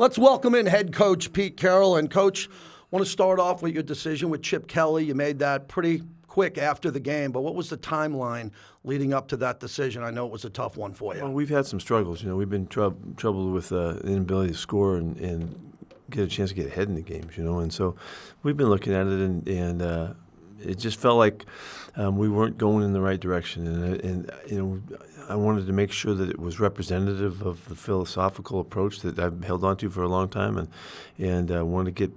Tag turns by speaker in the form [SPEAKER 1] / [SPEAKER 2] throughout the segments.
[SPEAKER 1] Let's welcome in head coach Pete Carroll. And coach, want to start off with your decision with Chip Kelly. You made that pretty quick after the game, but what was the timeline leading up to that decision? I know it was a tough one for you.
[SPEAKER 2] Well, we've had some struggles. We've been troubled with the inability to score and get a chance to get ahead in the games. And so we've been looking at it, and it just felt like we weren't going in the right direction. And I wanted to make sure that it was representative of the philosophical approach that I've held on to for a long time, and wanted to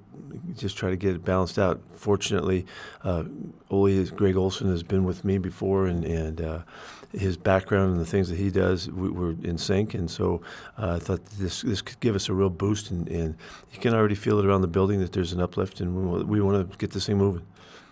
[SPEAKER 2] just try to get it balanced out. Fortunately, Greg Olson has been with me before, and his background and the things that he does, we're in sync, and so I thought this could give us a real boost, and you can already feel it around the building that there's an uplift, and we want to get this thing moving.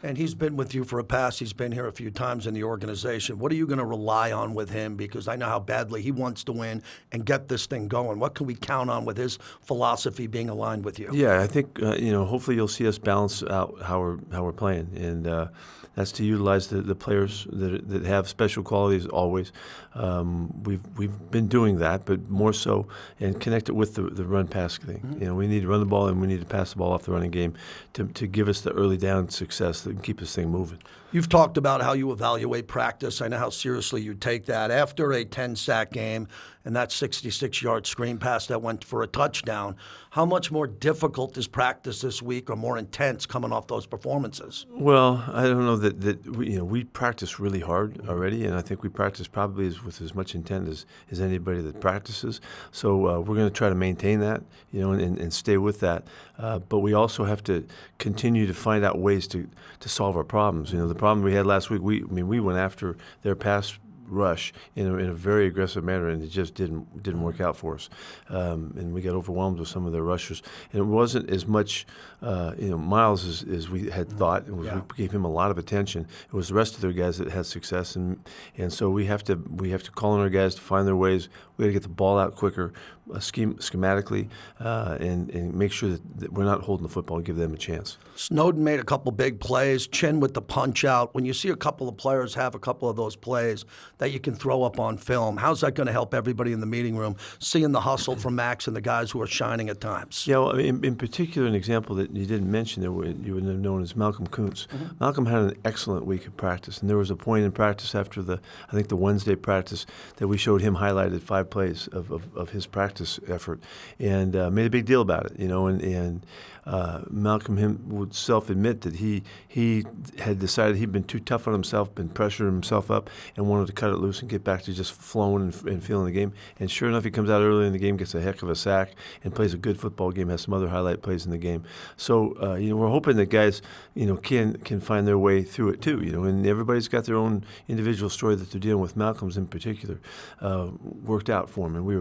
[SPEAKER 1] And he's been with you for a past. He's been here a few times in the organization. What are you going to rely on with him? Because I know how badly he wants to win and get this thing going. What can we count on with his philosophy being aligned with you?
[SPEAKER 2] Yeah, I think hopefully you'll see us balance out how we're playing, and that's to utilize the players that have special qualities always. We've been doing that, but more so, and connect it with the run-pass thing.
[SPEAKER 1] Mm-hmm.
[SPEAKER 2] We need to run the ball, and we need to pass the ball off the running game to give us the early down success that can keep this thing moving.
[SPEAKER 1] You've talked about how you evaluate practice. I know how seriously you take that. After a 10-sack game and that 66-yard screen pass that went for a touchdown, how much more difficult is practice this week, or more intense coming off those performances?
[SPEAKER 2] Well, I don't know that we practice really hard already, and I think we practice probably with as much intent as anybody that practices. So we're going to try to maintain that, and stay with that. But we also have to continue to find out ways to solve our problems. The problem we had last week, we went after their pass rush in a very aggressive manner, and it just didn't work out for us. And we got overwhelmed with some of their rushers. And it wasn't as much, Miles as we had thought. We gave him a lot of attention. It was the rest of their guys that had success, and so we have to call on our guys to find their ways. We got to get the ball out quicker, schematically, and make sure that we're not holding the football and give them a chance.
[SPEAKER 1] Snowden made a couple big plays. Chin with the punch out. When you see a couple of players have a couple of those plays that you can throw up on film, how's that going to help everybody in the meeting room, seeing the hustle from Max and the guys who are shining at times?
[SPEAKER 2] Yeah, well, in particular, an example that you didn't mention that you would have known is Malcolm Kuntz. Mm-hmm. Malcolm had an excellent week of practice, and there was a point in practice after the Wednesday practice that we showed him highlighted 5 plays of his practice effort, and made a big deal about it, and Malcolm would self-admit that he had decided he'd been too tough on himself, been pressuring himself up, and wanted to cut it loose and get back to just flowing and feeling the game. And sure enough, he comes out early in the game, gets a heck of a sack, and plays a good football game, has some other highlight plays in the game. So, we're hoping that guys, can find their way through it too, and everybody's got their own individual story that they're dealing with. Malcolm's in particular worked out for him, and we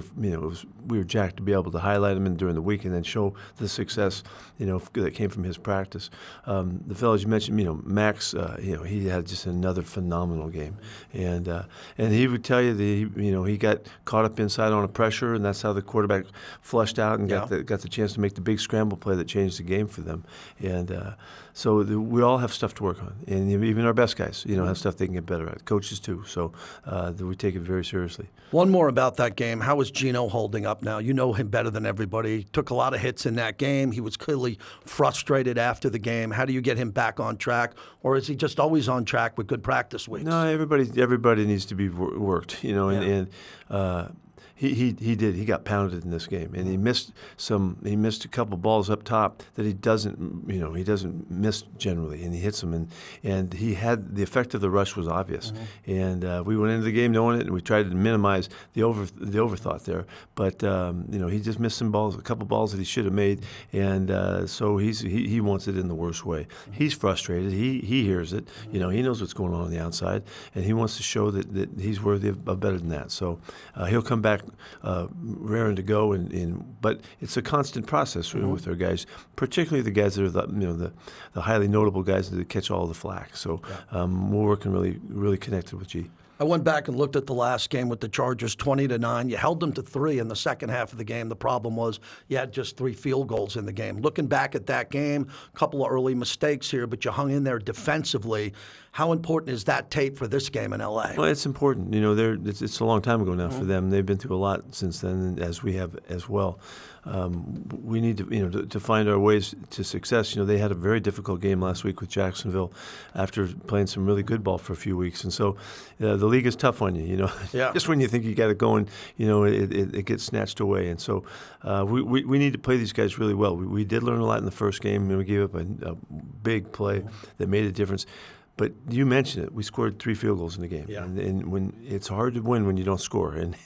[SPEAKER 2] were jacked to be able to highlight him during the week and then show the success, that came from his practice. The fellows you mentioned, Max, he had just another phenomenal game, and he would tell you that he got caught up inside on a pressure, and that's how the quarterback flushed out and got the chance to make the big scramble play that changed the game for them. And so we all have stuff to work on, and even our best guys, have stuff they can get better at. Coaches too. So we take it very seriously.
[SPEAKER 1] One more about that game. How is Geno holding up now? You know him better than everybody. Took a lot of hits in that game. He was clearly frustrated after the game. How do you get him back on track, or is he just always on track with good practice weeks?
[SPEAKER 2] No, everybody needs to be worked, and He did. He got pounded in this game, and he missed a couple balls up top that he doesn't miss generally, and he hits them, and he had the effect of the rush was obvious, and we went into the game knowing it, and we tried to minimize the overthought there, but he just missed a couple balls that he should have made, and so he wants it in the worst way. He's frustrated. He hears it. He knows what's going on the outside, and he wants to show that he's worthy of better than that. So he'll come back raring to go, but it's a constant process with our guys, particularly the guys that are the highly notable guys that catch all the flack. So we're working really, really connected with G.
[SPEAKER 1] I went back and looked at the last game with the Chargers, 20-9. You held them to 3 in the second half of the game. The problem was you had just 3 field goals in the game. Looking back at that game, a couple of early mistakes here, but you hung in there defensively. How important is that tape for this game in L.A.?
[SPEAKER 2] Well, it's important. You know, it's a long time ago now for them. They've been through a lot since then, as we have as well. We need to, to find our ways to success. You know, they had a very difficult game last week with Jacksonville after playing some really good ball for a few weeks, and so the league is tough on you. You know,
[SPEAKER 1] Yeah.
[SPEAKER 2] just when you think you got it going, it gets snatched away, and so we need to play these guys really well. We did learn a lot in the first game, and we gave up a big play that made a difference. But you mentioned it. We scored 3 field goals in the game,
[SPEAKER 1] Yeah.
[SPEAKER 2] and when it's hard to win when you don't score, and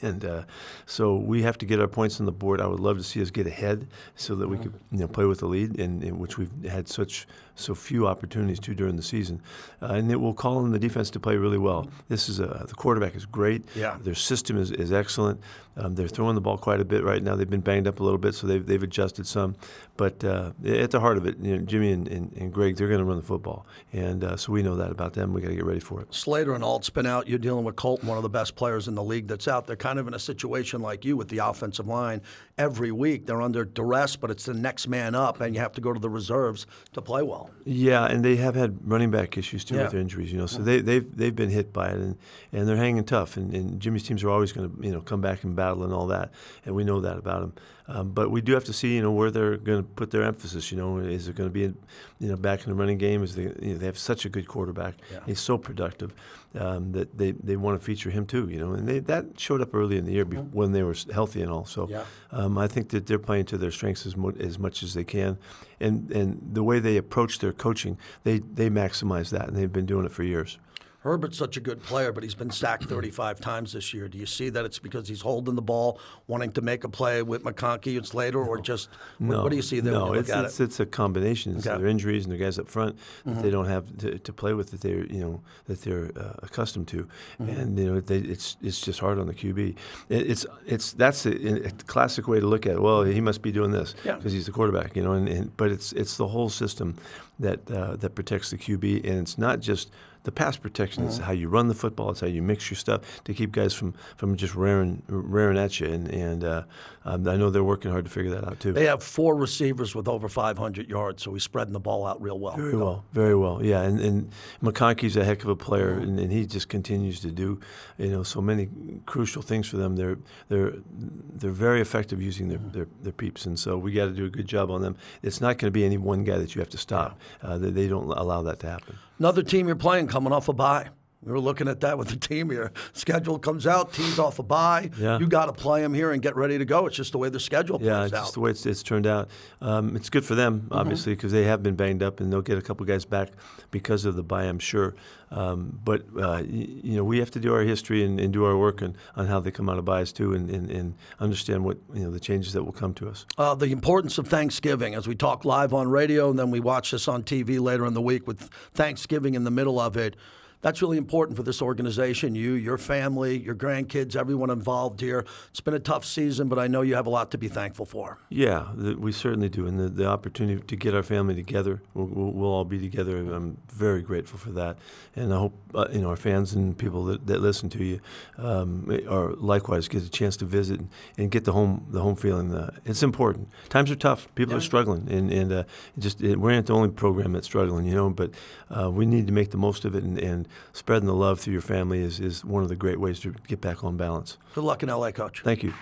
[SPEAKER 2] so we have to get our points on the board. I would love to see us get ahead so that we could play with the lead, and which we've had so few opportunities to during the season, and it will call on the defense to play really well. This is the quarterback is great.
[SPEAKER 1] Yeah.
[SPEAKER 2] Their system is excellent. They're throwing the ball quite a bit right now. They've been banged up a little bit, so they've adjusted some. But at the heart of it, Jimmy and Greg, they're going to run the football, and so we know that about them. We got to get ready for it.
[SPEAKER 1] Slater and Alt's been out. You're dealing with Colton, one of the best players in the league that's out. They're kind of in a situation like you with the offensive line. Every week they're under duress, but it's the next man up, and you have to go to the reserves to play well.
[SPEAKER 2] Yeah, and they have had running back issues too
[SPEAKER 1] Yeah.
[SPEAKER 2] with their injuries. So they've been hit by it, and they're hanging tough. And Jimmy's teams are always going to come back and battle and all that, and we know that about them. But we do have to see where they're going to put their emphasis. Is it going to be back in the running game? Is they have such a good quarterback.
[SPEAKER 1] Yeah.
[SPEAKER 2] He's so productive that they want to feature him too. And that showed up early in the year when they were healthy and all. So
[SPEAKER 1] Yeah.
[SPEAKER 2] I think that they're playing to their strengths as much as they can, and the way they approach their coaching, they maximize that, and they've been doing it for years.
[SPEAKER 1] Herbert's such a good player, but he's been sacked 35 times this year. Do you see that it's because he's holding the ball, wanting to make a play with McConkey and Slater, or just what do you see there when you look at it?
[SPEAKER 2] It's a combination. It's
[SPEAKER 1] Okay.
[SPEAKER 2] their injuries and the guys up front that they don't have to play with that they're accustomed to, and it's just hard on the QB. That's a classic way to look at it. Well, he must be doing this because he's the quarterback, but it's the whole system that protects the QB, and it's not just the pass protection. Is how you run the football. It's how you mix your stuff to keep guys from just raring at you. And I know they're working hard to figure that out too.
[SPEAKER 1] They have 4 receivers with over 500 yards, so he's spreading the ball out real well.
[SPEAKER 2] Very well. Yeah, and McConkey's a heck of a player, and he just continues to do so many crucial things for them. They're very effective using their peeps, and so we got to do a good job on them. It's not going to be any one guy that you have to stop. They don't allow that to happen.
[SPEAKER 1] Another team you're playing coming off a bye. We were looking at that with the team here. Schedule comes out, team's off a bye.
[SPEAKER 2] Yeah.
[SPEAKER 1] You got to play them here and get ready to go. It's just the way the schedule plays out.
[SPEAKER 2] Yeah, just the way it's turned out. It's good for them, obviously, because they have been banged up, and they'll get a couple guys back because of the bye, I'm sure. But we have to do our history and do our work on how they come out of byes too, and understand what the changes that will come to us.
[SPEAKER 1] The importance of Thanksgiving, as we talk live on radio, and then we watch this on TV later in the week with Thanksgiving in the middle of it. That's really important for this organization, you, your family, your grandkids, everyone involved here. It's been a tough season, but I know you have a lot to be thankful for.
[SPEAKER 2] Yeah, we certainly do. And the opportunity to get our family together, we'll all be together. I'm very grateful for that. And I hope our fans and people that listen to you are likewise get a chance to visit and get the home feeling. It's important. Times are tough. People are struggling. And we're not the only program that's struggling, but we need to make the most of it, and spreading the love through your family is one of the great ways to get back on balance.
[SPEAKER 1] Good luck in L.A., Coach.
[SPEAKER 2] Thank you.